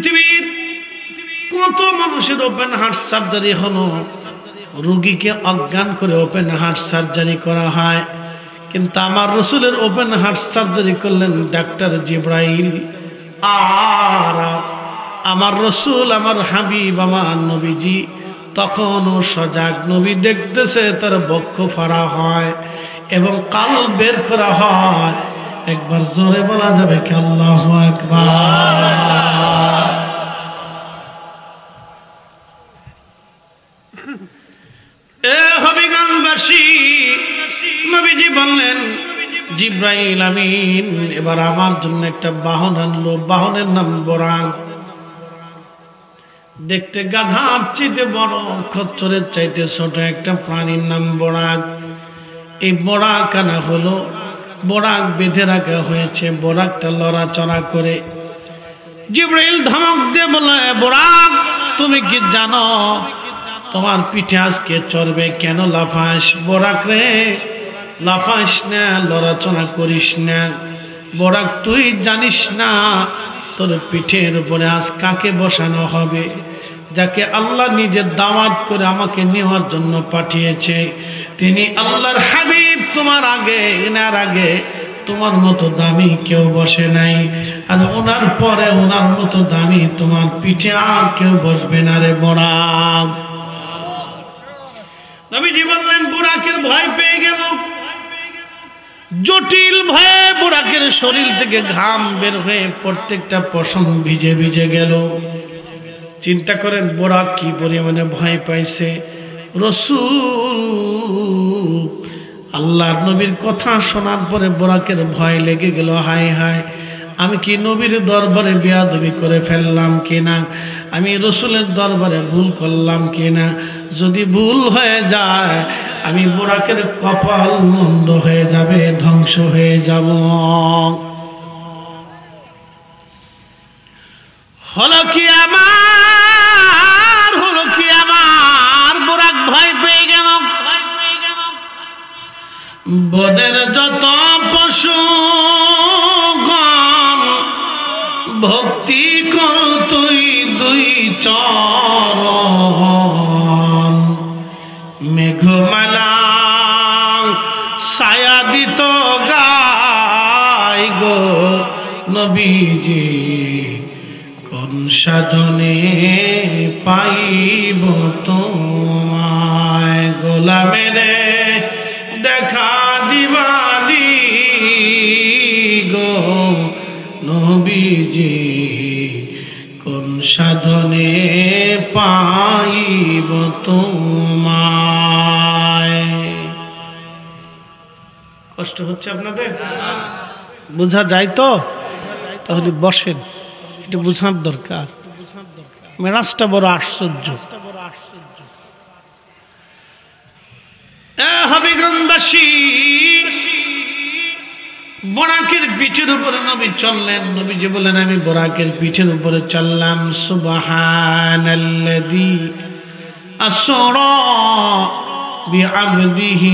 পৃথিবীর কত মানুষের ওপেন হার্ট সার্জারি হলো, রোগীকে অজ্ঞান করে ওপেন হার্ট সার্জারি করা হয়, কিন্তু আমার রসুলের ওপেন হার্ট সার্জারি করলেন ডাক্তার জিব্রাইল। আর আমার রসুল, আমার হাবিব, আমার নবীজি তখনও সজাগ। নবী দেখতেছে তার বক্ষ ফাড়া হয় এবং কাল বের করা হয়। একবার জোরে বলা যাবে কি আল্লাহু আকবার? এ হবিগঞ্জবাসী, নবীজি বললেন জিব্রাইল আমিন এবার আমার জন্য একটা বাহন আনলো। বাহনের নাম বোরাক। দেখতে গাধার চাইতে বড়, খচ্চরের চাইতে ছোট একটা প্রাণীর নাম বোরাক। এই বোরাক আনা হলো, বোরাক বেঁধে রাখা হয়েছে, বোরাকটা লড়াচড়া করে। জিব্রাইল ধমক দিয়ে বলে, বোরাক তুমি কি জানো তোমার পিঠে আজকে চড়বে? কেন লাফাস? বোরাক রে লাফাস না, লড়াচড়া করিস না। বোরাক তুই জানিস না তোর পিঠের উপরে আজ কাকে বসানো হবে? যাকে আল্লাহ নিজে দাওয়াত করে আমাকে নেওয়ার জন্য পাঠিয়েছে, তিনি আল্লাহর হাবিব। তোমার আগে, এনার আগে তোমার মতো দামি কেউ বসে নাই, আর ওনার পরে ওনার মতো দামি তোমার পিঠে আর কেউ বসবে না রে বোরাক। নবীজি বললেন, বোরাকের ভয় পেয়ে গেল। জটিল ভয়ে বোরাকের শরীর থেকে ঘাম বের হয়ে প্রত্যেকটা পশম ভিজে ভিজে গেল। চিন্তা করেন বোরাক কি পরিমাণে ভয় পাইছে। রসুল আল্লাহর নবীর কথা শোনার পরে বোরাকের ভয় লেগে গেল। হায় হায়, আমি কি নবীর দরবারে বেয়াদবি করে ফেললাম কিনা? আমি রসুলের দরবারে ভুল করলাম কিনা? যদি ভুল হয়ে যায় আমি বোরাকের কপাল মন্দ হয়ে যাবে, ধ্বংস হয়ে যাব। হলো কি আমার, হলো কি আমার? বোরাক ভয় পেয়ে গেল। বনের যত পশু ভক্তি কর তুই দুই চরণ, মেঘমালা ছায়া দিত গায় গো নবীজি, কোন সাধনে পাইব তোমায়? গোলামের দেখা দিবানি গো নবীজি, কোন সাধনে পাইব তোমায়? কষ্ট হচ্ছে আপনাদের? বোঝা যায় তো? তাহলে বসেন, এটা বোঝার দরকার। মেরাজটা বড় আশ্চর্য। হবিগঞ্জবাসী, বোরাকের পিঠের উপরে নবী চললেন। নবীজি বলেন, আমি বোরাকের পিঠের উপরে চললাম। সুবহানাল্লাযী আসরা বিআবদিহি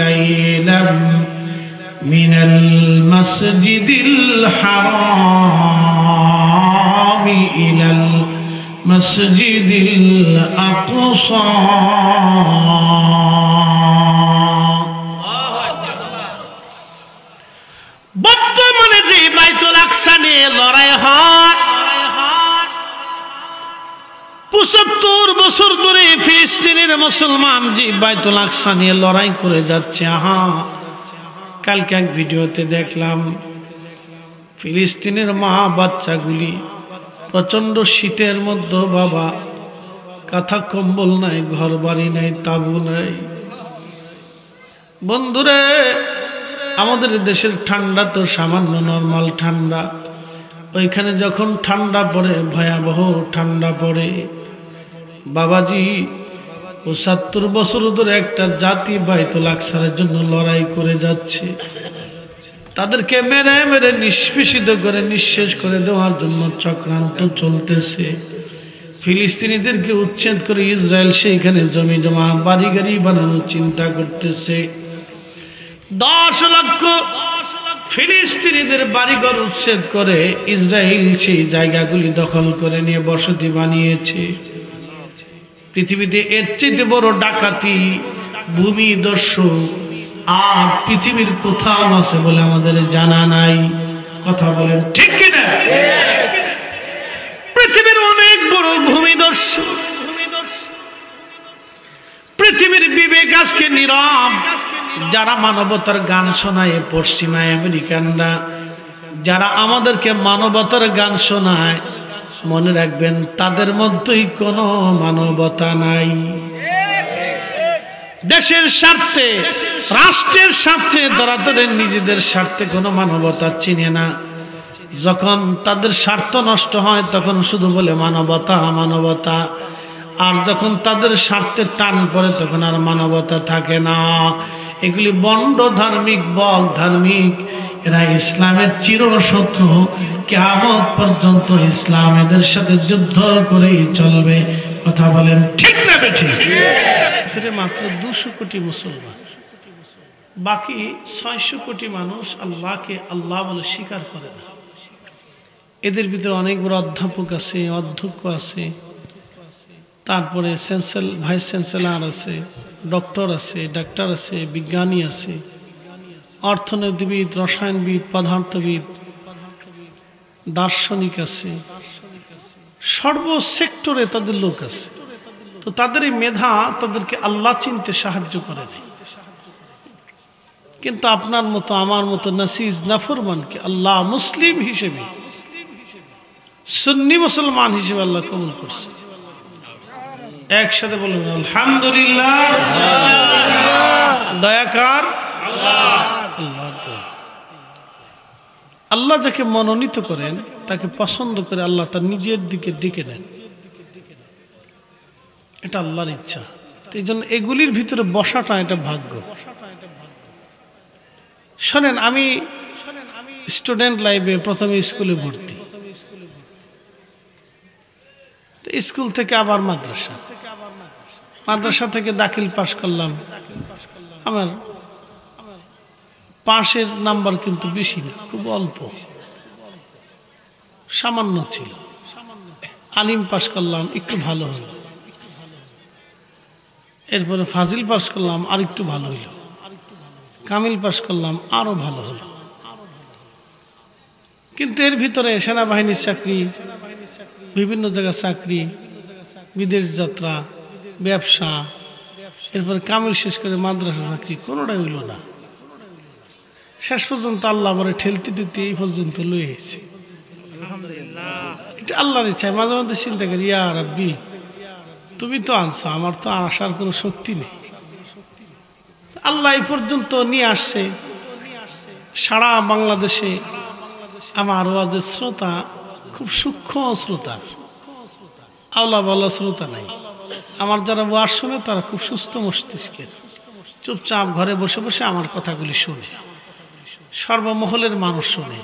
লাইলাম মিনাল মাসজিদিল হারাম ইলাল মাসজিদিল আকসা। বর্তমানে যে বাইতুল আকসা নিয়ে লড়াই হয়, ৭৫ বছর ধরে ফিলিস্তিনের মুসলমান যে বাইতুল আকসা নিয়ে লড়াই করে যাচ্ছে। কালকে এক ভিডিওতে দেখলাম ফিলিস্তিনের মা বাচ্চাগুলি প্রচন্ড শীতের মধ্যে, বাবা কাঁথা কম্বল নাই, ঘর বাড়ি নাই, তাবু নাই। বন্ধুরে, আমাদের দেশের ঠান্ডা তো সামান্য নরমাল ঠান্ডা, ওইখানে যখন ঠান্ডা পড়ে ভয়াবহ ঠান্ডা পড়ে। বাবাজি ৭৫ বছর ধরে একটা জাতি বাইতুল আকসার জন্য লড়াই করে যাচ্ছে। তাদেরকে মেরে মেরে নিষ্পেষিত করে নিঃশেষ করে দেওয়ার জন্য চক্রান্ত চলতেছে। ফিলিস্তিনিদেরকে উচ্ছেদ করে ইসরায়েল সেইখানে জমি জমা বাড়ি গাড়ি বানানোর চিন্তা করতেছে। ১০ লক্ষ ফিলিস্তিনিদের বাড়িঘর উচ্ছেদ করে ইসরায়েল সেই জায়গাগুলি দখল করে নিয়ে বসতি বানিয়েছে। পৃথিবীতে এর চেয়ে বড় ডাকাতি, ভূমিদস্যু আর পৃথিবীর কোথাও আছে বলে আমাদের জানা নাই। কথা বলেন ঠিক কিনা? পৃথিবীর অনেক বড় ভূমিদস্যু। পৃথিবীর বিবেক আজকে নীরব। যারা মানবতার গান শোনায় পশ্চিমা আমেরিকানরা, যারা আমাদেরকে মানবতার গান শোনায়, মনে রাখবেন তাদের মধ্যেই কোনো মানবতা নাই। দেশের স্বার্থে, রাষ্ট্রের স্বার্থে তারা তাদের নিজেদের স্বার্থে কোনো মানবতা চিনে না। যখন তাদের স্বার্থ নষ্ট হয় তখন শুধু বলে মানবতা মানবতা, আর যখন তাদের স্বার্থের টান পড়ে তখন আর মানবতা থাকে না। এগুলি বন্ড ধার্মিক, বক ধার্মিক, এরা ইসলামের চিরশত্রু। কিয়ামত পর্যন্ত ইসলাম এদের সাথে যুদ্ধ করেই চলবে। কথা বলেন ঠিক না বেঠিক? মাত্র 200 কোটি মুসলমান, বাকি 600 কোটি মানুষ আল্লাহকে আল্লাহ বলে স্বীকার করে না। এদের ভিতরে অনেক বড় অধ্যাপক আছে, অধ্যক্ষ আছে, তারপরে ভাইস চ্যান্সেলর আছে, ডক্টর আছে, ডাক্তার আছে, বিজ্ঞানী আছে, অর্থনীতিবিদ, রসায়নবিদ, পদার্থবিদ, দার্শনিক আছে, সর্ব সেক্টরে তাদের লোক আছে। তো তাদের এই মেধা তাদেরকে আল্লাহ চিনতে সাহায্য করে না। কিন্তু আপনার মতো আমার মতো নাসিজ নাফরমানকে আল্লাহ মুসলিম হিসেবে, সুন্নি মুসলমান হিসেবে আল্লাহ কবুল করছে। একসাথে বলুন আলহামদুলিল্লাহ। দয়াকার আল্লাহর দয়া। আল্লাহ যাকে মনোনীত করেন, তাকে পছন্দ করে আল্লাহ তার নিজের দিকে ডেকে নেন। এটা আল্লাহর ইচ্ছা। এই জন্য এগুলির ভিতরে বসাটা এটা ভাগ্য। শোনেন, আমি স্টুডেন্ট লাইফে প্রথমে স্কুলে ভর্তি, স্কুল থেকে আবার মাদ্রাসা থেকে দাখিল পাশ করলাম। আমার পাশের নাম্বার কিন্তু বেশি না, খুব অল্প, সামান্য ছিল। আলিম পাশ করলাম, একটু ভালো হলো। এরপরে ফাজিল পাশ করলাম, আর একটু ভালো হইল। কামিল পাশ করলাম, আরো ভালো হলো। কিন্তু এর ভিতরে সেনাবাহিনীর চাকরি, বিভিন্ন জায়গায় চাকরি, বিদেশ যাত্রা, ব্যবসা, এরপরে কামিল শেষ করে মাদ্রাসা চাকরি, কোনোটাই হইল না। শেষ পর্যন্ত আল্লাহ আমার ঠেলতে ঠেলতে এই পর্যন্ত লয়ে এসেছি। এটা আল্লাহর ইচ্ছা। মাঝে মধ্যে চিন্তা করি, ইয়া রাব্বি, তুমি তো আনছো, আমার তো আসার কোনো শক্তি নেই। আল্লাহ এই পর্যন্ত নিয়ে আসছে। সারা বাংলাদেশে আমার ওয়াজের শ্রোতা খুব সূক্ষ্ম শ্রোতা, আওলা বাওলা শ্রোতা নাই। আমার যারা ওয়াজ শোনে তারা খুব সুস্থ মস্তিষ্কের, চুপচাপ ঘরে বসে বসে আমার কথাগুলি শুনে। সর্বমহলের মানুষ শুনে,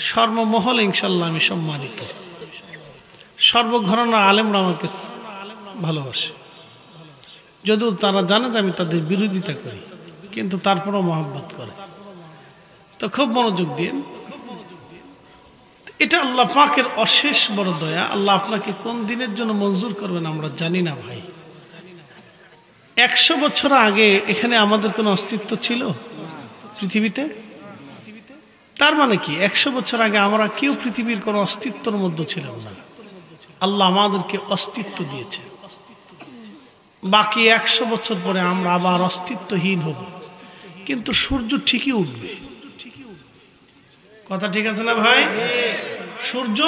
সর্বমহলে ইনশাল্লাহ আমি সম্মানিত। সর্বঘরানার আলেমরা আমাকে ভালোবাসে, যদিও তারা জানে যে আমি তাদের বিরোধিতা করি, কিন্তু তারপরও মহব্বত করে। তো খুব মনোযোগ দিন। এটা আল্লাহ পাকের অশেষ বড় দয়া। আল্লাহ আপনাকে কোন দিনের জন্য মঞ্জুর করবেন আমরা জানি না ভাই। 100 বছর আগে এখানে আমাদের কোনো অস্তিত্ব ছিল পৃথিবীতে? তার মানে কি 100 বছর আগে আমরা কেউ পৃথিবীর কোনো অস্তিত্বের মধ্যে ছিলাম না। আল্লাহ আমাদেরকে অস্তিত্ব দিয়েছেন। বাকি 100 বছর পরে আমরা আবার অস্তিত্বহীন হব, কিন্তু সূর্য ঠিকই উঠবে। কথা ঠিক আছে না ভাই? সূর্য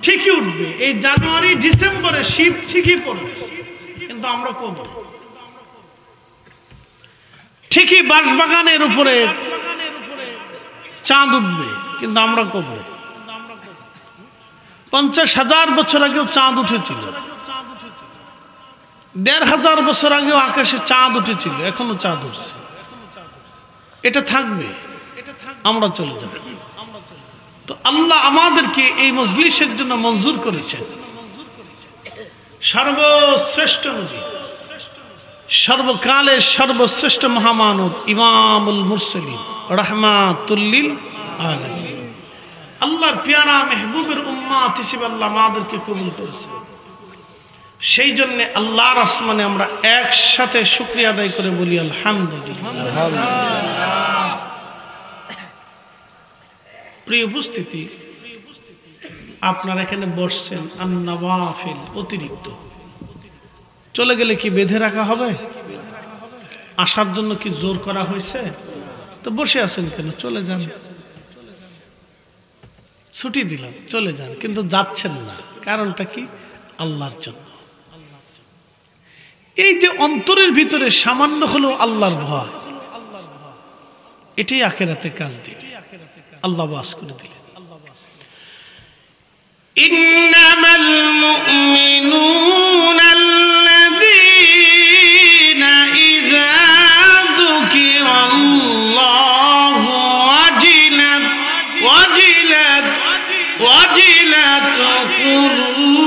ঠিকই উঠবে। এই জানুয়ারি ডিসেম্বরে শীত ঠিকই পড়বে, কিন্তু আমরা কবরে। ঠিকই বাঁশবাগানের উপরে চাঁদ উঠবে, কিন্তু আমরা কবরে। 50,000 বছর আগেও চাঁদ উঠেছিল, 1,500 বছর আগেও আকাশে চাঁদ উঠেছিল, এখনো চাঁদ উঠছে। এটা থাকবে, আমরা চলে যাব। তো আল্লাহ আমাদেরকে এই মজলিসের জন্য মঞ্জুর করেছেন। সর্বশ্রেষ্ঠ নবী, সর্বকালের সর্বশ্রেষ্ঠ মহামানব, ইমামুল মুরসালিন রাহমাতুল লিল আলামিন। আল্লাহর পেয়ারা মেহবুবের উম্মত হিসেবে আল্লাহ আমাদেরকে কবুল করেছে। সেই জন্য আল্লাহর আসমানে আমরা একসাথে শুকরিয়া আদায় করে বলি আলহামদুলিল্লাহ। প্রিয় উপস্থিতি, আপনারা এখানে বসছেন আন-নওয়াফিল, অতিরিক্ত চলে গেলে কি বেঁধে রাখা হবে? আসার জন্য কি জোর করা হয়েছে? তো বসে আছেন কেন? চলে যান, ছুটি দিলাম, চলে যান, কিন্তু যাচ্ছেন না। কারণটা কি? আল্লাহর জন্য। এই যে অন্তরের ভিতরে সামান্য হলেও আল্লাহর ভয়, এটাই আখিরাতে কাজ দিবে। আল্লাহ বাস করে দিলেন, ইন্নামাল মুমিনুনা আল্লাযীনা ইযা যুকিরাল্লাহু ওয়াজিলাত কুলুবুহুম।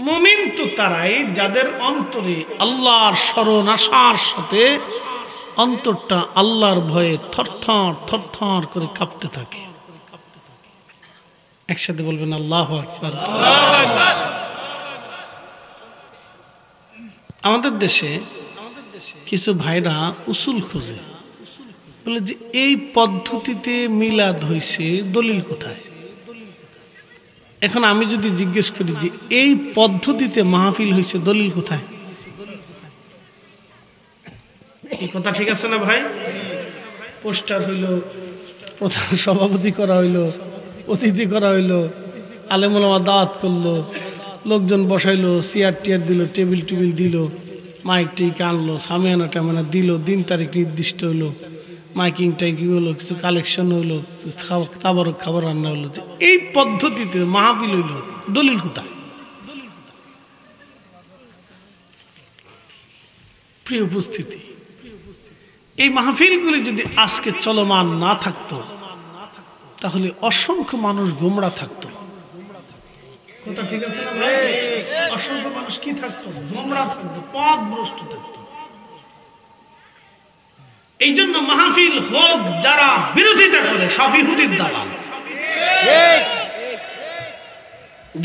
মুমিন তো তারাই যাদের অন্তরে আল্লাহর স্মরণ আসার সাথে অন্তরটা আল্লাহর ভয়ে থরথর থরথর করে কাঁপতে থাকে। একসাথে বলবেন আল্লাহু আকবার। আমাদের দেশে কিছু ভাইরা উসুল খোঁজে, বলে যে এই পদ্ধতিতে মিলাদ হইছে, দলিল কোথায়? এখন আমি যদি জিজ্ঞেস করি যে এই পদ্ধতিতে মাহফিল হয়েছে, দলিল কোথায়? এই কথা ঠিক আছে না ভাই? পোস্টার হইল, প্রধান সভাপতি করা হইল, অতিথি করা হইল, আলেম ওলামা দাওয়াত করলো, লোকজন বসাইলো, চেয়ার টিয়ার দিল, টেবিল টেবিল দিল, মাইক টেক আনলো, সামিয়ানা টামিয়ানা দিল, দিন তারিখ নির্দিষ্ট হইলো, মাইকিং টাইকিং হলো, কিছু কালেকশন হইলো, তাবারক খাবার রান্না হলো। এই পদ্ধতিতে মাহফিল হইল, দলিল কোথায়? প্রিয় উপস্থিতি, এই মাহফিলগুলি যদি আজকে চলমান না থাকতো, তাহলে অসংখ্য মানুষ গোমরা থাকতো। কথা ঠিক আছে না ভাই? অসংখ্য মানুষ কি থাকতো? গোমরা থাকতো, পথভ্রষ্ট থাকতো। এই জন্য মাহফিল হোক, যারা বিরোধিতা করে সব ইহুদির দালাল।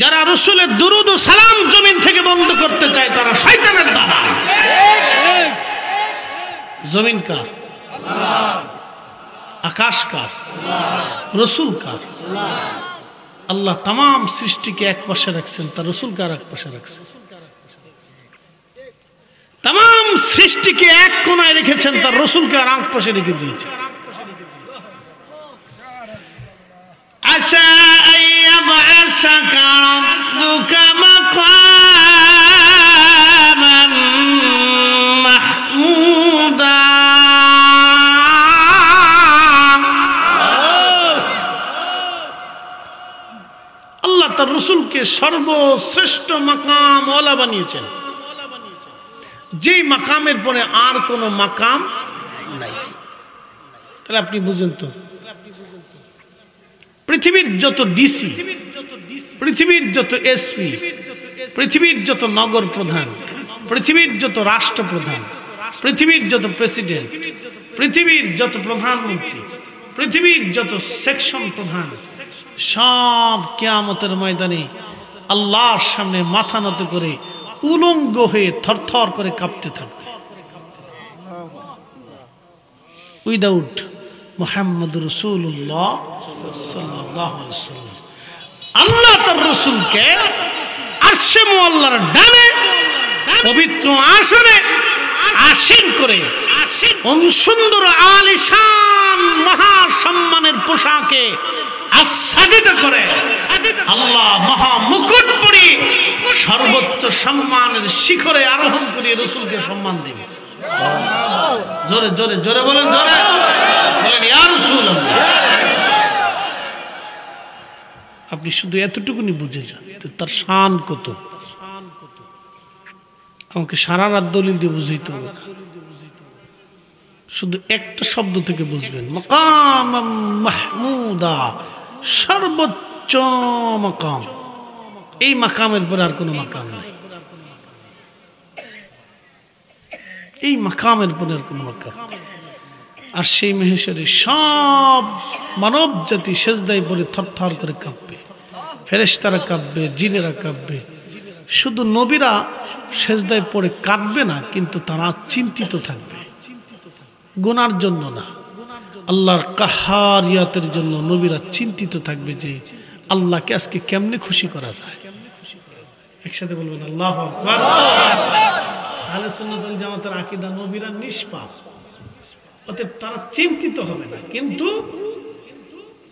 যারা রাসূলের দুরূদ ও সালাম জমিন থেকে বন্ধ করতে চায়, তারা শয়তানের দালাল। জমিন কার? আল্লাহ। আকাশ কার? আল্লাহ। রাসূল কার? আল্লাহ। আল্লাহ तमाम সৃষ্টিকে এক পাশে রাখছেন, তার রাসূলকে আর এক পাশে রাখছেন। तमाम সৃষ্টিকে এক কোণায় রেখেছেন, তার রাসূলকে আর এক পাশে রেখে দিয়েছেন। আসা আইয়াবআসাকা রাব্বুকা মাকামান মাহমুদা। আল্লাহ তার রাসূলকে সর্বশ্রেষ্ঠ মাকাম ওয়ালা বানিয়েছেন, যেই মাকামের পরে আর কোনো মাকাম নাই। তাহলে আপনি বুঝেন তো, পৃথিবীর যত ডিসি, পৃথিবীর যত এসপি, পৃথিবীর যত নগর প্রধান, পৃথিবীর যত রাষ্ট্রপ্রধান, পৃথিবীর যত প্রেসিডেন্ট, পৃথিবীর যত প্রধানমন্ত্রী, পৃথিবীর যত সেকশন প্রধান, সব কিয়ামতের ময়দানে আল্লাহর সামনে মাথা নত করে উলঙ্গ হয়ে থরথর করে কাঁপতে থাকবে। উইদাউট মুহাম্মদুর রাসূলুল্লাহ সাল্লাল্লাহু আলাইহি ওয়াসাল্লাম। আল্লাহ তার রাসূলকে আরশে মুআল্লার ডানে পবিত্র আসনে আসীন করে সুন্দর আলিশান মহা সম্মানের পোশাকে আচ্ছাদিত করে আল্লাহ মহা মুকুট পরি সর্বোচ্চ সম্মানের শিখরে আরোহণ করে রাসূলকে সম্মান দিবে। জোরে জোরে জোরে বলেন, জোরে বলেন ইয়া রাসূলুল্লাহ। আপনি শুধু এতটুকুনি বুঝে যান তার শান কত। আমাকে সারা রাত দলিল দিয়ে বুঝাইতে হবে না, শুধু একটা শব্দ থেকে বুঝবেন, মাকাম মাহমুদা, সর্বোচ্চ মাকাম। এই মাকামের পরে আর কোনো মাকাম নাই। এই মাকামের পরের কোন মাকাম। আর সেই মহেশ্বরী সব মানব জাতি সেজদায় পড়ে থরথর করে কাঁপবে, ফেরেশতারা কাঁপবে, জিনেরা কাঁপবে। শুধু নবীরা সেজদায় পড়ে কাঁদবে না, কিন্তু তারা চিন্তিত থাকবে, গুনার জন্য না, আল্লাহর কাহারিয়াতের জন্য নবীরা চিন্তিত থাকবে যে আল্লাহকে আজকে কেমনে খুশি করা যায়। একসাথে বলবেন আল্লাহু আকবার। আহলে সুন্নাত ওয়াল জামাতের আকীদা, নবীরা নিষ্পাপ, অতএব তারা চিন্তিত হবে না, কিন্তু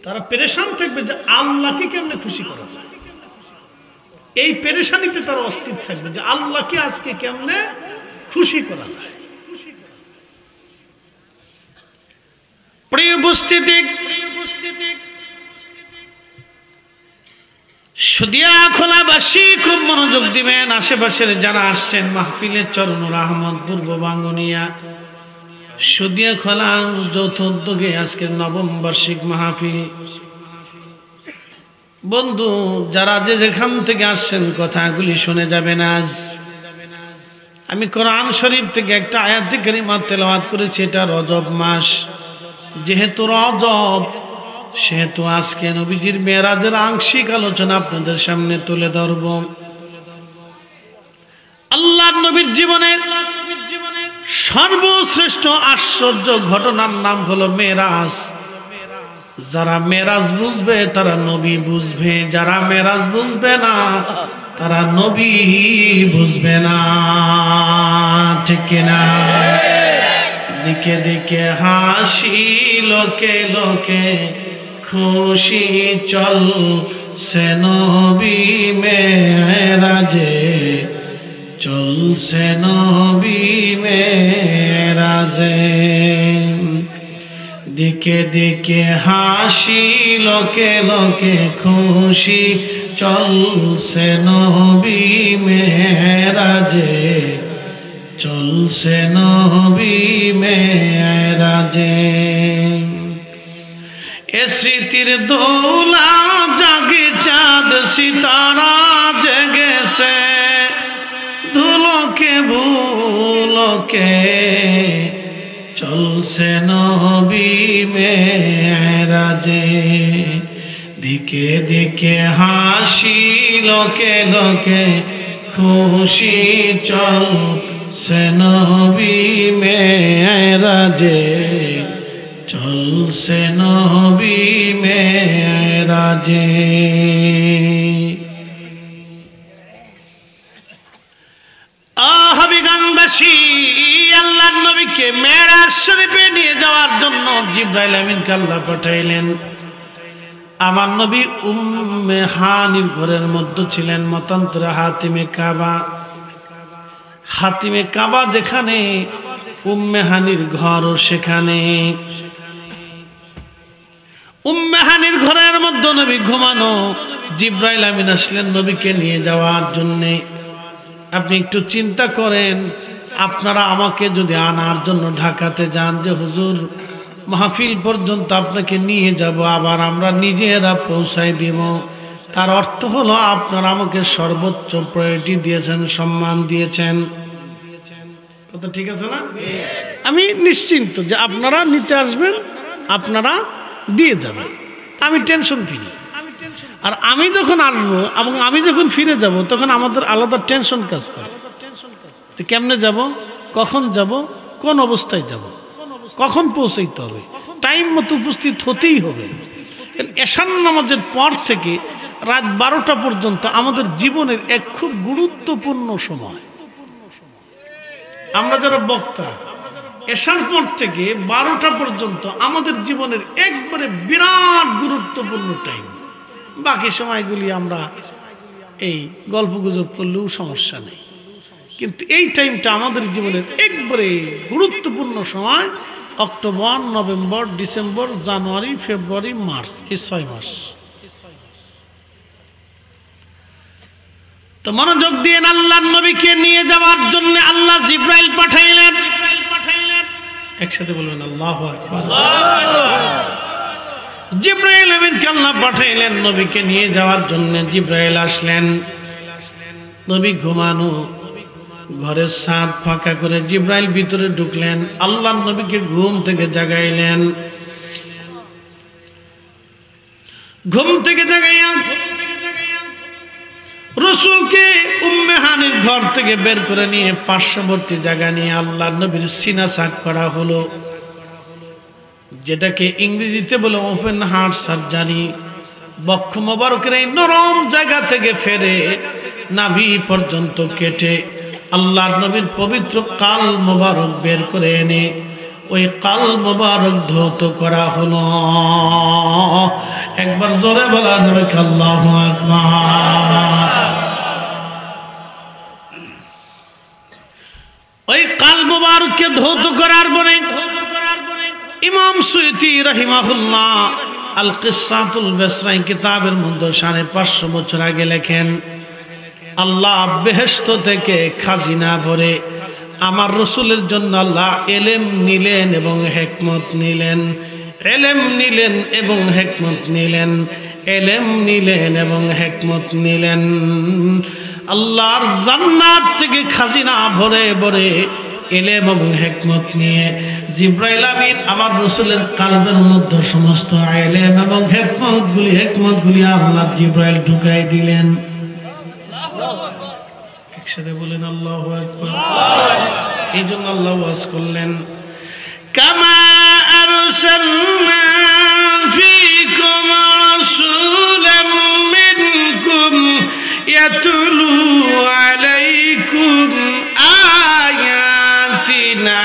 তারা পেরেশান থাকবে যে আল্লাহকে কেমনে খুশি করা যায়। এই পেরেশানিতে তারা অস্থির থাকবে যে আল্লাহকে আজকে কেমনে খুশি করা যায়। প্রিয় উপস্থিতি, সুদিয়া খোলাবাসী খুব মনোযোগ দিবেন। আশেপাশের যারা আসছেন মাহফিলে, চরনুর আহমদ পূর্ব বাঙ্গুনিয়া সুদিয়া খোলা যৌথ উদ্যোগে আজকের নবম বার্ষিক মাহফিল। বন্ধু যারা যে যেখান থেকে আসছেন কথাগুলি শুনে যাবেন। আজ আমি কোরআন শরীফ থেকে একটা আয়াত কারিমা তেলাওয়াত করেছি। এটা রজব মাস, যেহেতু রজব সেহেতু আজকে নবীজির মেরাজের আংশিক আলোচনা আপনাদের সামনে তুলে ধরব। আল্লাহর নবীর জীবনের সর্বশ্রেষ্ঠ আশ্চর্য ঘটনার নাম হলো মেরাজ। যারা মেরাজ বুঝবে তারা নবী বুঝবে, যারা মেরাজ বুঝবে না তারা নবী বুঝবে না, ঠিক কিনা? দিকে দিকে হাসি, লোকে লোকে খুশি, চল সে নবী মেরাজে, চল সে নবী মেরাজে। দিকে দিকে হাসি, লোকে লোকে খুশি, চল সে নবী মেরাজে, চল সে নবী মেরাজে। এ স্মৃতির দোলা জাগে চাঁদ সিতারা জেগেছে, ধুলোকে ভুলোকে চলছে নবী মেরাজে। দিকে দিকে হাসি, লোকে লোকে খুশি, চলছে নবী মেরাজে, চলছে নবী মেরাজে। হাবিগানবাসী, আল্লাহর নবীকে মেরাজ শরীফে নিয়ে যাওয়ার জন্য জিবরাইল আমিনকে আল্লাহ পাঠাইলেন। আমার নবী উম্মে হানির ঘরের মধ্যে ছিলেন, মতান্তরে হাতিমে কাবা। হাতিমে কাবা যেখানে, উম্মে হানির ঘরও সেখানে। উম্মে হানির ঘরের মধ্যে নবী ঘুমানো। জিবরাইল আমিন আসলেন নবীকে নিয়ে যাওয়ার জন্যে। আপনি একটু চিন্তা করেন, আপনারা আমাকে যদি আনার জন্য ঢাকাতে যান যে হুজুর মাহফিল পর্যন্ত আপনাকে নিয়ে যাব, আবার আমরা নিজেরা পৌঁছাই দিব, তার অর্থ হলো আপনারা আমাকে সর্বোচ্চ প্রায়োরিটি দিয়েছেন, সম্মান দিয়েছেন। কথা ঠিক আছে না? আমি নিশ্চিন্ত যে আপনারা নিতে আসবেন, আপনারা দিয়ে যাবেন, আমি টেনশন ফ্রি। আর আমি যখন আসবো এবং আমি যখন ফিরে যাব তখন আমাদের আলাদা টেনশন কাজ করে। কেমনে যাব, কখন যাব, কোন অবস্থায় যাব, কখন পৌঁছাইতে হবে, টাইম মতো উপস্থিত হতেই হবে। এশার নামাজের পর থেকে রাত 12টা পর্যন্ত আমাদের জীবনের এক খুব গুরুত্বপূর্ণ সময়। আমরা যারা বক্তা, এশার পর থেকে 12টা পর্যন্ত আমাদের জীবনের একবারে বিরাট গুরুত্বপূর্ণ টাইম। বাকি সময়গুলি আমরা এই গল্প গুজব করলেও সমস্যা নেই, কিন্তু এই টাইমটা আমাদের জীবনের একবারে গুরুত্বপূর্ণ সময়। অক্টোবর, নভেম্বর, ডিসেম্বর, জানুয়ারি, ফেব্রুয়ারি, মার্চ, এই 6 মাস। তো মনোযোগ দিয়ে আল্লাহর নবীকে নিয়ে যাওয়ার জন্য আল্লাহ জিবরাইল পাঠাইলেন। একসাথে বলবেন আল্লাহু আকবার। জিবরাইল আমিনকে আল্লাহ পাঠাইলেন নবীকে নিয়ে যাওয়ার জন্য। জিবরাইল আসলেন, নবী ঘুমানো। ঘরের ছাদ ফাঁকা করে জিব্রাইল ভিতরে ঢুকলেন, আল্লাহর নবীকে ঘুম থেকে জাগাইলেন। ঘুম থেকে জাগাইয়া রাসূলকে উম্মে হানির ঘর থেকে বের করে নিয়ে পার্শ্ববর্তী জায়গা নিয়ে আল্লাহর নবীর সিনা সাক করা হলো, যেটাকে ইংরেজিতে বলে ওপেন হার্ট সার্জারি। বক্ষ মোবারকের এই নরম জায়গা থেকে ফেরে নাভি পর্যন্ত কেটে আল্লাহর নবীর পবিত্র কাল মোবারক বের করে এনে ওই কাল মোবারক ধৌত করা হলো। একবার জোরে বলা যাবে কি আল্লাহু আকবার। ওই কাল মোবারককে ধৌত করার পরে ইমাম সুয়ুতি রাহিমাহুল্লাহ আল কিসাতুল বেসরাই কিতাবের মধ্যে 550 বছর আগে লেখেন, আল্লাহ বেহেশত থেকে খাজিনা ভরে আমার রসুলের জন্য আল্লাহ এলেম নিলেন এবং হিকমত নিলেন, এলেম নিলেন এবং হিকমত নিলেন, এলেম নিলেন এবং হিকমত নিলেন। আল্লাহর জান্নাত থেকে খাজিনা ভরে ভরে এলেম এবং হিকমত নিয়ে জিব্রাইল আমিন আমার রাসূলের কলবের মধ্যে সমস্ত এলেম এবং হিকমতগুলি আল্লাহ জিব্রাইল ঢুকাই দিলেন। আল্লাহু আকবার। একসাথে বলেন আল্লাহু আকবার। এইজন্য আল্লাহ ওয়াজ করলেন, কামা আরসালনা ফীকুম রাসূলাম মিনকুম ইয়াতলু আলাইকুম আয়াতিনা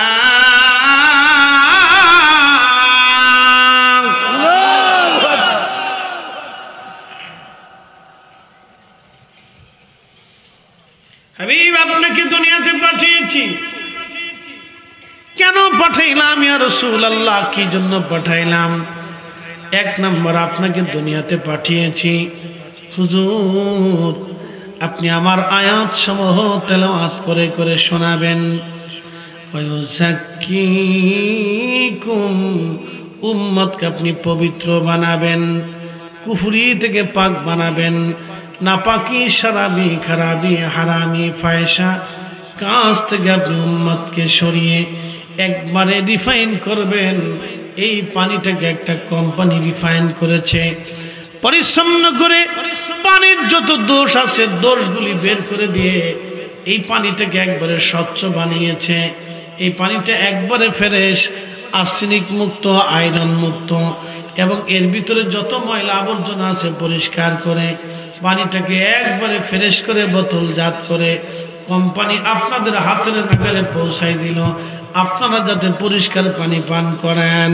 হাবিব আপনাকে দুনিয়াতে পাঠিয়েছি। কেন পাঠাইলাম ইয়া রাসূলুল্লাহ? কি জন্য পাঠাইলাম? এক নম্বর, আপনাকে দুনিয়াতে পাঠিয়েছি হুজুর আপনি আমার আয়াত সমূহ তেলাওয়াত করে করে শোনাবেন, ওয়ায়ুযাক্কিকুম উম্মতকে আপনি পবিত্র বানাবেন, কুফরি থেকে পাক বানাবেন, নাপাকি শারাবি খারাবি হারামি ফায়সা কাজ থেকে আপনি উম্মতকে সরিয়ে একবারে রিফাইন করবেন। এই পানিটাকে একটা কোম্পানি রিফাইন করেছে, পরিচ্ছন্ন করে পানির যত দোষ আছে দোষগুলি বের করে দিয়ে এই পানিটাকে একবারে স্বচ্ছ বানিয়েছে। এই পানিটা একবারে ফ্রেশ, আর্সেনিক মুক্ত, আয়রন মুক্ত এবং এর ভিতরে যত ময়লা আবর্জনা আছে পরিষ্কার করে পানিটাকে একবারে ফ্রেশ করে বোতলজাত করে কোম্পানি আপনাদের হাতের নাগালে পৌঁছাই দিল, আপনারা যাতে পরিষ্কার পানি পান করেন।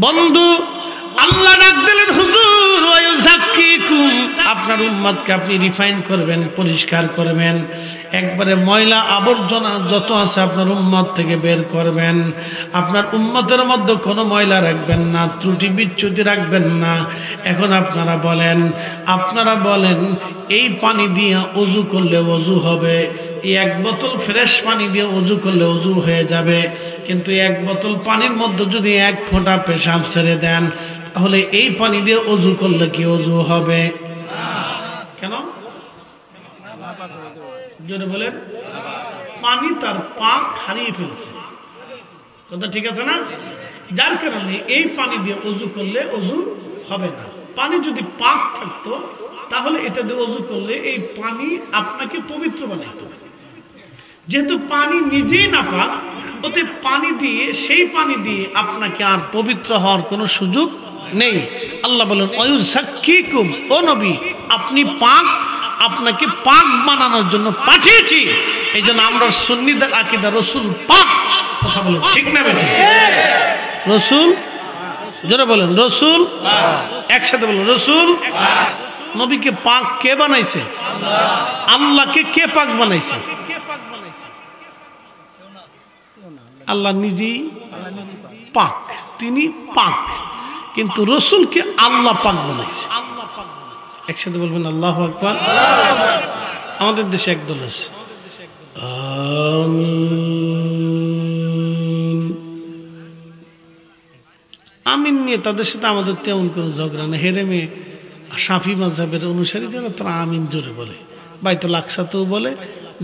বন্ধু আল্লাহ ডাক দিলেন, হুজুর ওয়ায়ুযাক্কিকুম আপনার উম্মতকে আপনি রিফাইন করবেন, পরিষ্কার করবেন, একবারে ময়লা আবর্জনা যত আছে আপনার উম্মত থেকে বের করবেন। আপনার উম্মতের মধ্যে কোনো ময়লা রাখবেন না, ত্রুটি বিচ্যুতি রাখবেন না। এখন আপনারা বলেন এই পানি দিয়ে ওযু করলে ওযু হবে, এই এক বোতল ফ্রেশ পানি দিয়ে ওযু করলে ওযু হয়ে যাবে, কিন্তু এক বোতল পানির মধ্যে যদি এক ফোঁটা পেশাব ছেড়ে দেন তাহলে এই পানি দিয়ে ওযু করলে কি ওযু হবে? কেন? জোরে বলেন। পানি তার পাক হারিয়ে ফেলছে, কথা ঠিক আছে না? যার কারণে এই পানি দিয়ে ওযু করলে ওযু হবে না। পানি যদি পাক থাকতো তাহলে এটা দিয়ে ওযু করলে এই পানি আপনাকে পবিত্র বানাইতো। যেহেতু পানি নিজেই না পাক, ওতে পানি দিয়ে সেই পানি দিয়ে আপনাকে আর পবিত্র হওয়ার কোনো সুযোগ নেই। আল্লাহ বলেন ওয়ায়ুযাক্কিকুম, ও নবী আপনি পাক, আপনাকে পাক বানানোর জন্য পাঠিয়েছি। এই জন্য আমরা সুন্নিদের আকীদা রসুল পাক, কথা বলেন ঠিক না বেঠিক? রসুল, জোরে বলেন রসুল, একসাথে বলেন রসুল। নবীকে পাক কে বানাইছে? আল্লাহকে কে পাক বানাইছে? আল্লাহ নিজেই পাক, তিনি পাক, কিন্তু রসুলকে আল্লাহ পাক বানাইছে। একসাথে বলবেন আল্লাহু আকবার। আমাদের দেশে একদল আছে আমিন আমিন নিয়ে তাদের সাথে আমাদের তেমন কোনো ঝগড়া নেই। হেরেমে শাফি মাযহাবের অনুসারী যারা তারা আমিন জোরে বলে, বাইতুল আকসাতেও বলে,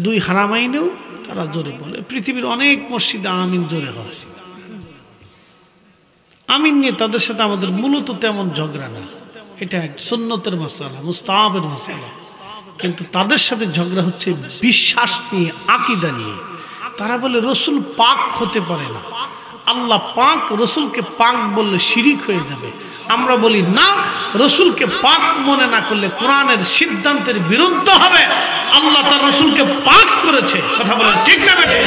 দুই হারামাইনেও তারা জোরে বলে। পৃথিবীর অনেক মসজিদে আমিন জোরে হয়। আমিন নিয়ে তাদের সাথে আমাদের মূলত তেমন ঝগড়া না, এটা এক সুন্নতের মাসালা, মুস্তাহাবের মাসালা। কিন্তু তাদের সাথে ঝগড়া হচ্ছে বিশ্বাস নিয়ে, আকীদা নিয়ে। তারা বলে রসুল পাক হতে পারে না, আল্লাহ পাক, রসুলকে পাক বললে শিরিক হয়ে যাবে। আমরা বলি না, রসুলকে পাক মনে না করলে কোরআনের সিদ্ধান্তের বিরুদ্ধ হবে। আল্লাহ তার রসুলকে পাক করেছে, কথা বলেন ঠিক না বেঠিক?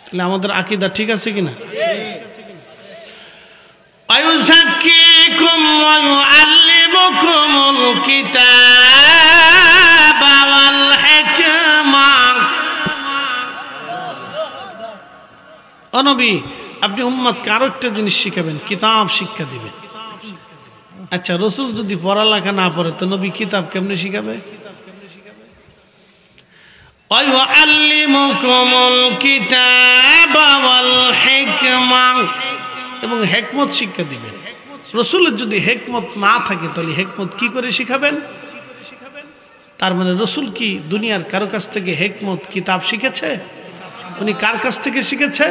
তাহলে আমাদের আকীদা ঠিক আছে কিনা? আয়ুযাক্কিকুম ওয়া ইউআল্লিমুকুমুল কিতাবা ওয়াল হিকমা। ও নবী, আপনি উম্মতকে আরো একটা জিনিস শিখাবেন, কিতাব শিক্ষা দিবেন। আচ্ছা, রসুল যদি পড়ালেখা না পড়ে তো নবী কিতাব কেমনে শিখাবে? ওয়ায়ুআল্লিমুকুমুল কিতাবা ওয়াল হিকমা, এবং হিকমত শিক্ষা দিবেন। রসুলের যদি হিকমত না থাকে তাহলে হিকমত কি করে শিখাবেন? তার মানে রসুল কি দুনিয়ার কারো কাছ থেকে হিকমত কিতাব শিখেছে? উনি কার কাছ থেকে শিখেছে?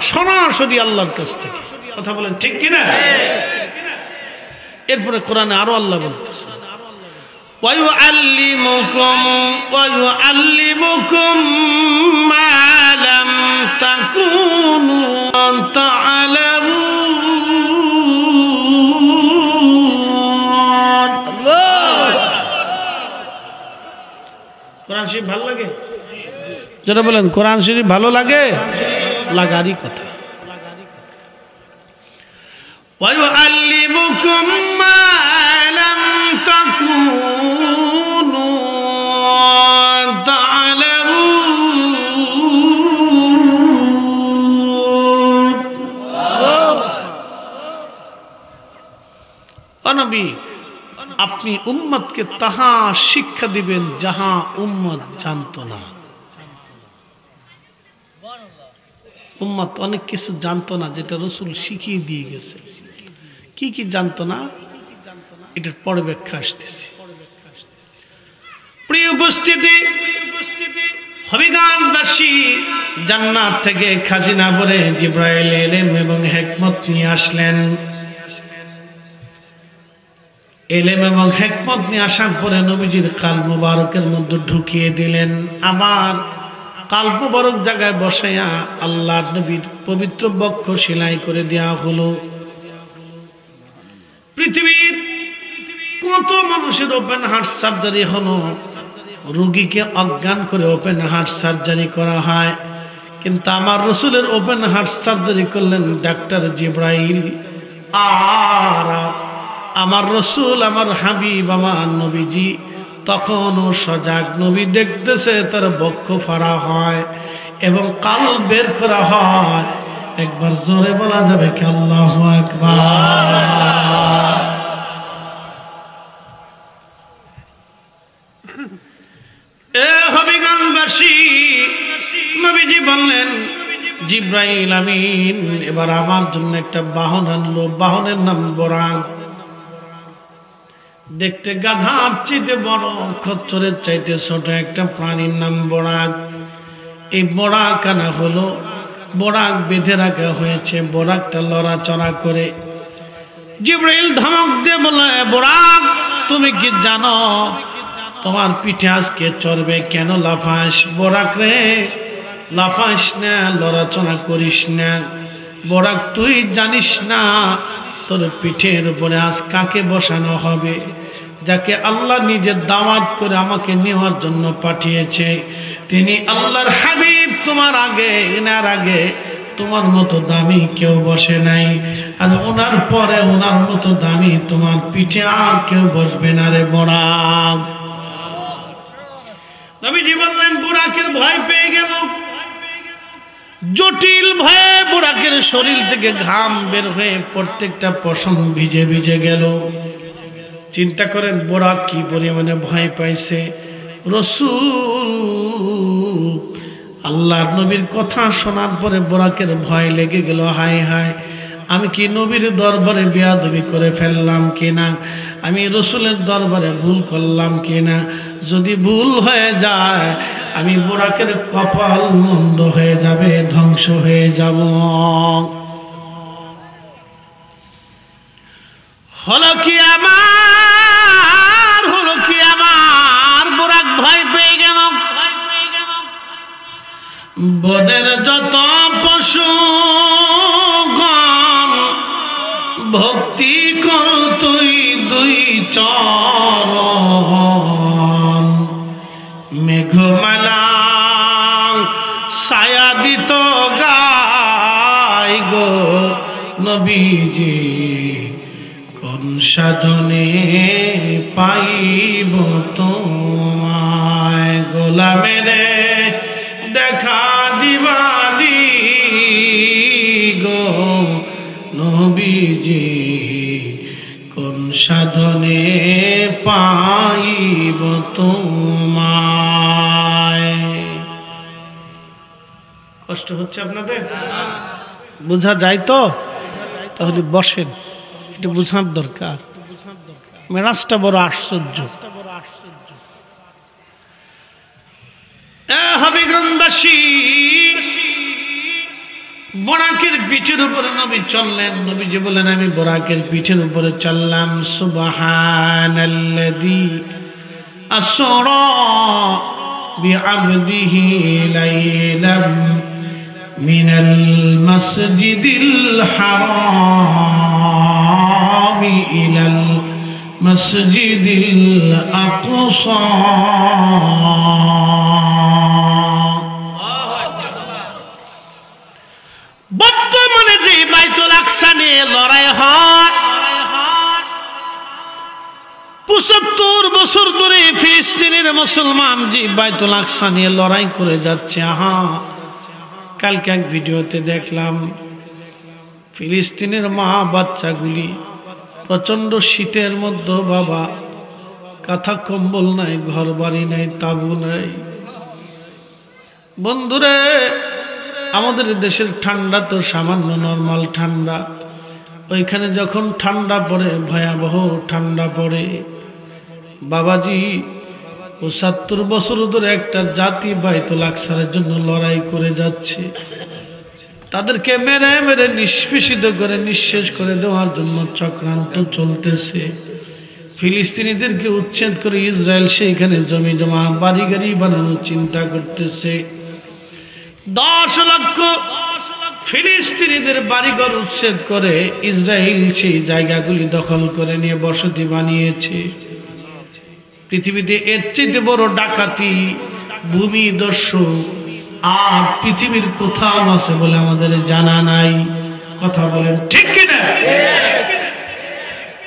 সরাসরি আল্লাহর কাছ থেকে, কথা বলেন ঠিক কিনা? এরপরে কোরআনে আরো আল্লাহ বলতেছে, وَيُعَلِّمُكُم مَّا لَمْ تَكُونُوا تَعْلَمُونَ। কোরআন শরীফ ভালো লাগে? যারা বলেন কোরআন শরীফ ভালো লাগে, লাগারই কথা। وَيُعَلِّمُكُم مَّا لَمْ تَكُونُوا تَعْلَمُونَ। ও নবী, আপনি উম্মতকে তাহা শিক্ষা দিবেন যাহা উম্মত জানত না। উম্মত অনেক কিছু জানতো না, যেটা রসুল শিখিয়ে দিয়ে গেছে। কি কি জানতো না, এটার পরে ব্যাখ্যা আসতেছে। প্রিয় উপস্থিতি, হবিগঞ্জবাসী জান্নাত থেকে খাজিনা ভরে জিবরাইল ইলম এবং হিকমত নিয়ে আসলেন। ইলম এবং হিকমত নিয়ে আসার পরে নবীজির কালব মুবারকের মধ্যে ঢুকিয়ে দিলেন। আবার কালব মুবারক জায়গায় বসাইয়া আল্লাহর নবীর পবিত্র বক্ষ সেলাই করে দেওয়া হলো। পৃথিবীর কত মানুষের ওপেন হার্ট সার্জারি হলো, রোগীকে অজ্ঞান করে ওপেন হার্ট সার্জারি করা হয়, কিন্তু আমার রসুলের ওপেন হার্ট সার্জারি করলেন ডাক্তার জিবরাইল। আর আমার রসুল, আমার হাবিব, আমার নবীজি তখনও সজাগ। নবী দেখতেছে তার বক্ষ ফাড়া হয় এবং কাল বের করা হয়। একবার জোরে বলা যাবে কি আল্লাহু আকবার? এ হবিগঞ্জবাসী, নবীজি বললেন, জিবরাইল আমিন এবার আমার জন্য একটা বাহন আনলো। বাহনের নাম বোরাক। দেখতে গাধার চাইতে বড়, খচ্চরের চাইতে ছোট একটা প্রাণীর নাম বোরাক। এই বোরাক আনা হলো, বোরাক বেঁধে রাখা হয়েছে, বোরাকটা লড়াচড়া করে। জিবরাইল ধমক দিয়ে বলে, বোরাক তুমি কি জানো তোমার পিঠে আজকে চড়বে? কেন লাফাস? বোরাক রে লাফাস না, লড়াচড়া করিস না। বোরাক তুই জানিস না তোর পিঠের উপরে আজ কাকে বসানো হবে? যাকে আল্লাহ নিজের দাওয়াত করে আমাকে নেওয়ার জন্য পাঠিয়েছে, তিনি আল্লাহর হাবিব। তোমার আগে, এনার আগে তোমার মতো দামি কেউ বসে নাই, আর ওনার পরে ওনার মতো দামি তোমার পিঠে আর কেউ বসবে না রে বোরাক। নবীজি বললেন, বোরাকের ভয় পেয়ে গেল। জটিল ভয়ে বোরাকের শরীর থেকে ঘাম বের হয়ে প্রত্যেকটা পশম ভিজে ভিজে গেল। চিন্তা করেন বোরাক কি পরিমাণে ভয় পাইছে। রসুল আল্লাহর নবীর কথা শোনার পরে বোরাকের ভয় লেগে গেল। হায় হায়, আমি কি নবীর দরবারে বেয়াদবি করে ফেললাম কিনা? আমি রসুলের দরবারে ভুল করলাম কিনা। যদি ভুল হয়ে যায় আমি বুরাকের কপাল মন্দ হয়ে যাবে, ধ্বংস হয়ে যাব। হলো কি আমার বুরাক ভয় পেয়ে গেল। বনের যত পশুগণ ভক্তি কর তুই দুই চরণ, মেঘমালা ছায়া দিত গায় গো নবীজি, কোন সাধনে পাইব তোমায়। গোলামেরে দেখা দিবানি গো নবীজি, কোন সাধনে পাইব তোমায়। কষ্ট হচ্ছে আপনাদের? বোঝা যায় তো? তাহলে বসেন, এটা বোঝার দরকার। মেরাজটা বড় আশ্চর্য। হবিগঞ্জবাসী বরাকের পিঠের উপরে নবী চললেন। নবীজি বলেন আমি বরাকের পিঠের উপরে চললাম। সুবহানাল্লাযী আসরা বিআবদিহি লাইলাম মিনাল মাসজিদিল হারাম ইলাল মাসজিদিল আকসা। বর্তমানে যে বাইতুল আকসা নিয়ে লড়াই হয়, ৭৫ বছর ধরে ফিলিস্তিনের মুসলমান যে বাইতুল আকসা নিয়ে লড়াই করে যাচ্ছে। কালকে এক ভিডিওতে দেখলাম ফিলিস্তিনের মা বাচ্চাগুলি প্রচন্ড শীতের মধ্যে, বাবা কাঁথা কম্বল নাই, ঘর বাড়ি নাই, তাবু নাই। বন্ধুরে, আমাদের দেশের ঠান্ডা তো সামান্য নরমাল ঠান্ডা, ওইখানে যখন ঠান্ডা পড়ে ভয়াবহ ঠান্ডা পড়ে। বাবাজি ৭৫ বছর ধরে একটা জাতি বাইতুল আকসার জন্য লড়াই করে যাচ্ছে। তাদেরকে মেরে মেরে নিষ্পেষিত করে নিঃশেষ করে দেওয়ার জন্য চক্রান্ত চলতেছে। ফিলিস্তিনিদেরকে উচ্ছেদ করে ইসরায়েল সেইখানে জমি জমা বাড়ি গাড়ি বানানোর চিন্তা করতেছে। ১০ লক্ষ ফিলিস্তিনিদের বাড়িঘর উচ্ছেদ করে ইসরায়েল সেই জায়গাগুলি দখল করে নিয়ে বসতি বানিয়েছে। পৃথিবীতে এর চেয়ে বড় ডাকাতি, ভূমি দস্যু আর পৃথিবীর কোথাও আছে বলে আমাদের জানা নাই। কথা বলেন ঠিক কিনা?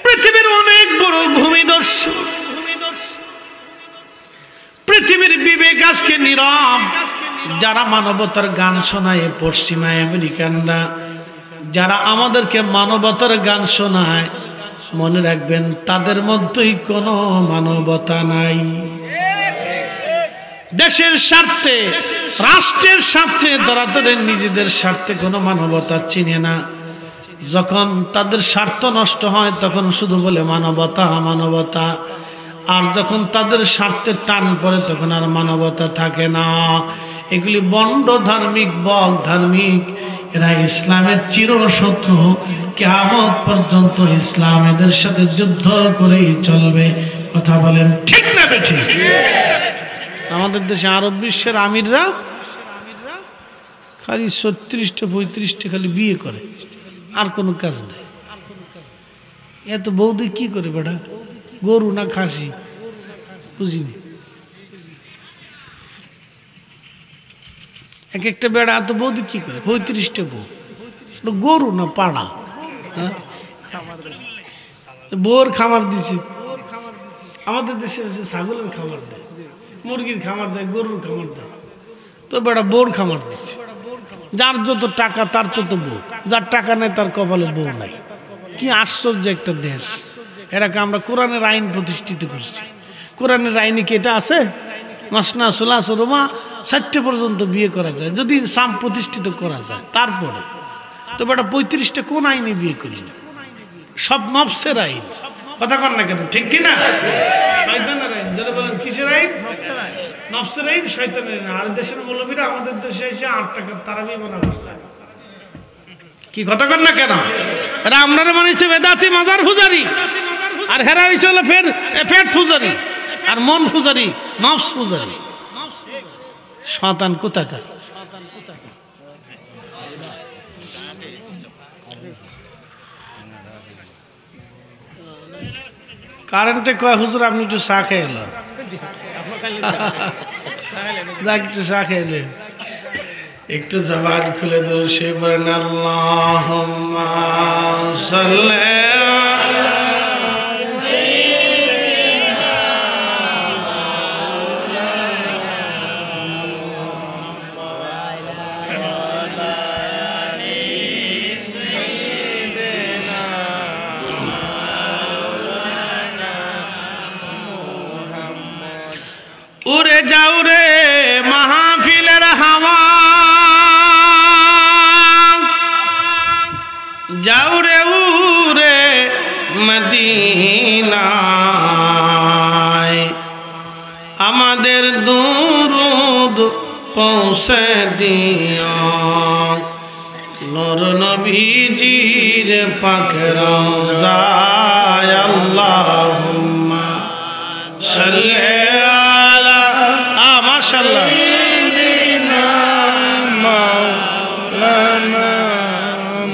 পৃথিবীর অনেক বড় ভূমি দস্যু। পৃথিবীর বিবেক আজকে নীরব। যারা মানবতার গান শোনায় পশ্চিমা আমেরিকানরা, যারা আমাদেরকে মানবতার গান শোনায়, মনে রাখবেন তাদের মধ্যেই কোনো মানবতা নাই। দেশের স্বার্থে, রাষ্ট্রের স্বার্থে তারা তাদের নিজেদের স্বার্থে কোনো মানবতা চিনে না। যখন তাদের স্বার্থ নষ্ট হয় তখন শুধু বলে মানবতা মানবতা, আর যখন তাদের স্বার্থে টান পড়ে তখন আর মানবতা থাকে না। এগুলি বন্ড ধার্মিক, বক ধার্মিক, এরা ইসলামের চিরশত্রু। কিয়ামত পর্যন্ত ইসলাম এদের সাথে যুদ্ধ করেই চলবে। কথা বলেন ঠিক না বেঠিক? আমাদের দেশে আরব বিশ্বের আমিররা খালি ৩৬টা ৩৫টা খালি বিয়ে করে, আর কোনো কাজ নেই। এত বৌদি কি করে বেটা? গরু না খাসি বুঝিনি। এক একটা বেড়া এত বৌদি কি করে? ৩৫টা বউ, গরু না পাড়া? হ্যাঁ, বউর খামার দিছে। আমাদের দেশে ছাগলের খামার দেয়, মুরগির খামার দেয়, গরুর খামার দেয়, তো বেড়া বউর খামার দিচ্ছে। যার যত টাকা তার তত বউ, যার টাকা নেই তার কপালে বউ নাই। কি আশ্চর্য একটা দেশ! এটাকে আমরা কোরআনের আইন প্রতিষ্ঠিত করছি। কোরআনের আইনে কি এটা আছে? মাসনা সুলাস রোমা ৬০ পর্যন্ত বিয়ে করা যায় যদি সাম প্রতিষ্ঠিত করা যায়। তারপরে তো বেটা ৩৫টা কোন আইনে বিয়ে করি না? সব নফসের আইন। কথা কন না কেন, ঠিক কি না? শয়তানের আইন, যারা বলেন কিসের আইন? নফসের আইন, শয়তানের আইন। আর দেশের মৌলবীরা আমাদের দেশে এসে 8 টাকার তারাবি বানা করছে। কি কথা কন না কেন? এরা আপনারা মানিছে বেদাতি মাজার পূজারি, আর হেরা হইছে হলো পেট পূজারি আর মন পূজারি, নফস পূজারি। শয়তান কোথাকার। কারেন্টে কয় হুজুর আপনি একটু চা খেয়ে এলেন, যাক একটু চা খেয়ে এলেন, একটু জবান খুলে ধরো সে বলেন আল্লাহুম্মা সাল্লি উড়ে যাও রে মাহফিলের হাওয়া, যাও রে উড়ে মদিনায়, আমাদের দুরুদ পৌঁছে দিও নূর নবীজির পাক রওজায়। আল্লাহুম্মা সাল্লি আলা মাশাআল্লাহ মাওলানা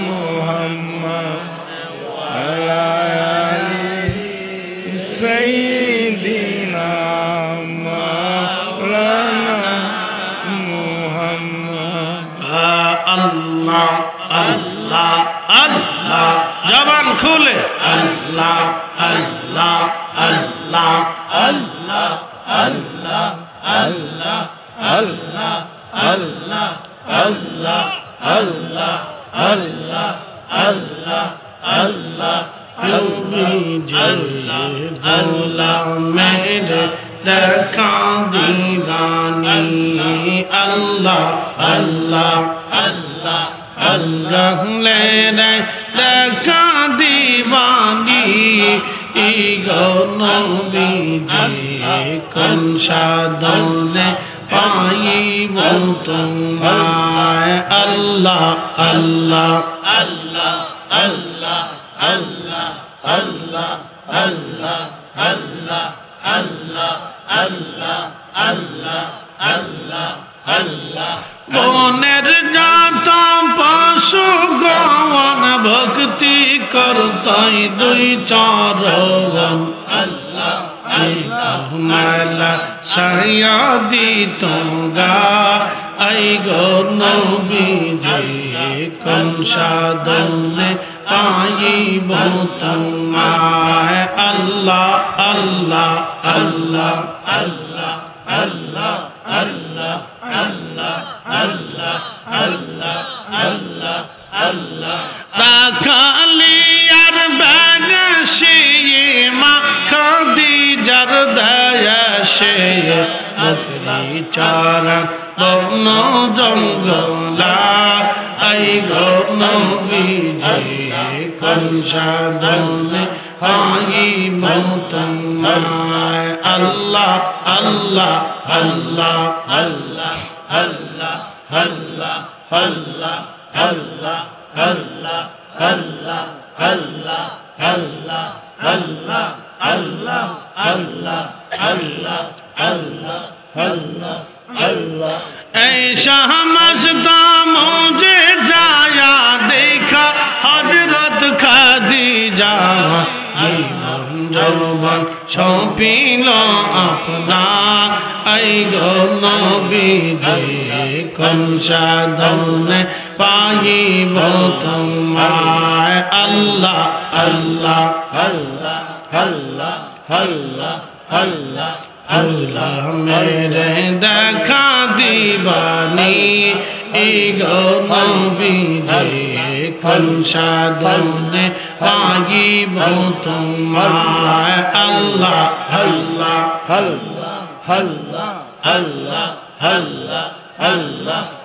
মুহাম্মদ আলা আলি সাইয়্যিদিনা মাওলানা মুহাম্মদ। আল্লাহ আল্লাহ আল্লাহ, জবান খুলে আল্লাহ আল্লাহ আল্লাহ আল্লাহ আল্লাহ আল্লাহ আল্লাহ আল্লাহ আল্লাহ আল্লাহ আল্লাহ আল্লাহ আল্লাহ, তুমি যে গোলামের দেখা দিবানি। আল্লাহ আল্লাহ আল্লাহ আল্লাহ দেখা দিবানি। ই গো নবীজি কোন সাধনে পাইব তোমায়। আল্লাহ আল্লাহ আল্লাহ আল্লাহ আল্লাহ আল্লাহ আল্লাহ আল্লাহ আল্লাহ আল্লাহ আল্লাহ আল্লাহ আল্লাহ। বনের যত পশু গণ ভক্তি করতই দুই চরণ। আল্লাহ আল্লাহ সায়াদি তোগা আই গো নবীজি কোন সাধনে পাইব তোমায়। আল্লাহ আল্লাহ আল্লাহ আল্লাহ আল্লাহ আল্লাহ আল্লাহ আল্লাহ আল্লাহ আল্লাহ আল্লাহ। রাখালিয়ার বাগাসে মা খাদিজার দয়াসে বকরি চরান বন জঙ্গলা আই গো নবীজি কোন সাধনে পাইব তোমায়। আল্লাহ আল্লাহ আল্লাহ আল্লাহ আল্লাহ আল্লাহ আল্লাহ আল্লাহ আল্লাহ আল্লাহ আল্লাহ আল্লাহ আল্লাহ আল্লাহ আল্লাহ আল্লাহ আল্লাহ আল্লাহ আল্লাহ। এই শাহমাজদা মুঝে যায়া দেখা হযরত খাদিজা, জীবন যৌবন সঁপিল আপনা। আই গো নবীজি কোন সাধনে পাইব তোমায়। আল্লাহ আল্লাহ আল্লাহ আল্লাহ আল্লাহ আল্লাহ আল্লাহ মেরে দেখা দিবানি। এই গো নবীজি কোন সাধনে পাইব তোমায়। আল্লাহ আল্লাহ আল্লাহ আল্লাহ আল্লাহ আল্লাহ আল্লাহ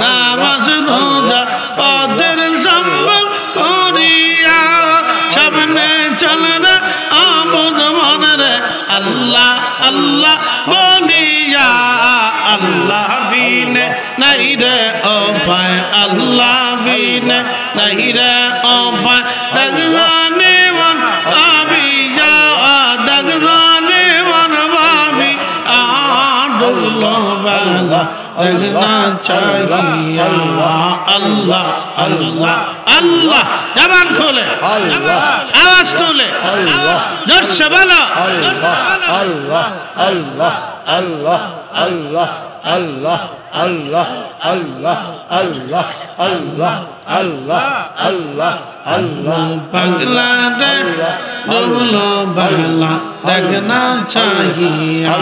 নামাজ রোজা পদের সম্বল করিয়া সামনে চলে রে আবুদ মনে আল্লাহ আল্লাহ বলিয়া আল্লাহ বিনে নাই রে উপায় আল্লাহ বিনে নাই রে উপায় দগজানে মন আবিয়া দগজানে মন ভাবি আডুলো বালা দেখনা চাহিয়া আল্লাহ আল্লাহ আল্লাহ জবান খোলে আওয়াজ তোলে জোরসে বলো আল্লাহ আল্লাহ আল্লাহ আল্লাহ আল্লাহ আল্লাহ আল্লাহ আল্লাহ আল্লাহ আল্লাহ আল্লাহ আল্লাহ আল্লাহ পাগলা রে ডুবলো বালা দেখনা চাহিয়া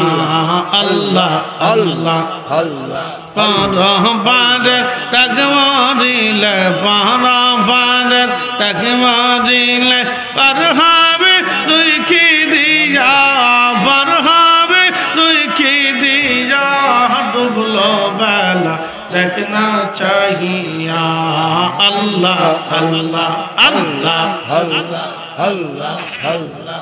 আল্লাহ আল্লাহ আল্লাহ পারে ডাকমারিলে পারে ডাকমারিলে পার হবে তুই কি দিয়া পার হবে তুই কি দিয়া ডুবলো বেলা দেখনা চাহিয়া আল্লাহ আল্লাহ আল্লাহ আল্লাহ আল্লাহ আল্লাহ